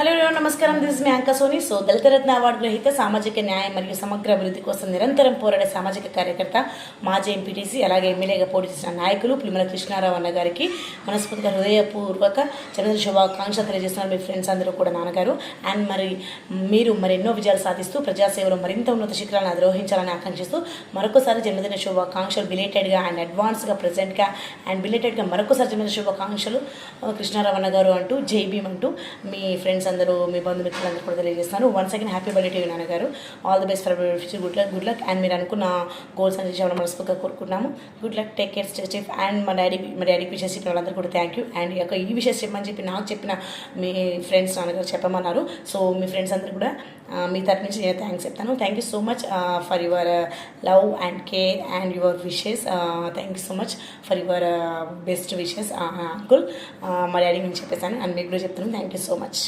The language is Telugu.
హలో నమస్కారం, దిస్ ఇస్ మీ anchor Soni. So Dalit Ratna award గ్రహీత, సామాజిక న్యాయం మరియు సమగ్ర అభివృద్ధి కోసం నిరంతరం పోరాడే సామాజిక కార్యకర్త, మాజీ ఎంపీటీసీ అలాగే ఎమ్మెల్యేగా పోటీ చేసిన నాయకులు పులిమల కృష్ణారావు అన్న గారికి మనస్ఫూర్తిగా హృదయపూర్వక జన్మదిన శుభాకాంక్షలు తెలియజేస్తున్నారు మీ ఫ్రెండ్స్ అందరూ కూడా. నాన్నగారు అండ్ మీరు మరెన్నో విజయాలు సాధిస్తూ ప్రజాసేవలో మరింత ఉన్నత శిఖరాలను అధిరోహించాలని ఆకాంక్షిస్తూ మరొకసారి జన్మదిన శుభాకాంక్షలు బిలేటెడ్గా అండ్ అడ్వాన్స్గా ప్రజెంట్గా అండ్ బిలేటెడ్గా మరొకసారి జన్మదిన శుభాకాంక్షలు కృష్ణారావు అన్న గారు అంటూ జై భీమ్ అంటూ మీ ఫ్రెండ్స్ అందరూ, మీ బంధుమిత్రులందరూ కూడా తెలియజేస్తున్నారు. Once again happy birthday to నాన్నగారు. All the best for future. Good luck and మీరు అనుకున్న గోల్స్ అని చెప్పి మనస్ఫూర్తిగా కోరుకుంటున్నాము. Good luck, take care, stay safe. And మా డాడీకి విషయం చెప్పిన వాళ్ళందరూ కూడా థ్యాంక్ యూ. అండ్ ఈ విషయం చెప్పమని చెప్పి నాకు చెప్పిన మీ ఫ్రెండ్స్ నాన్నగారు చెప్పమన్నారు. సో మీ ఫ్రెండ్స్ అందరూ కూడా మీ తరఫు నుంచి నేను థ్యాంక్స్ చెప్తాను. Thank you so much for your love and care and your wishes. Thank you so much for your best wishes uncle. మా డాడీ నేను చెప్పేసాను అండ్ మీకు కూడా చెప్తాను. Thank you so much.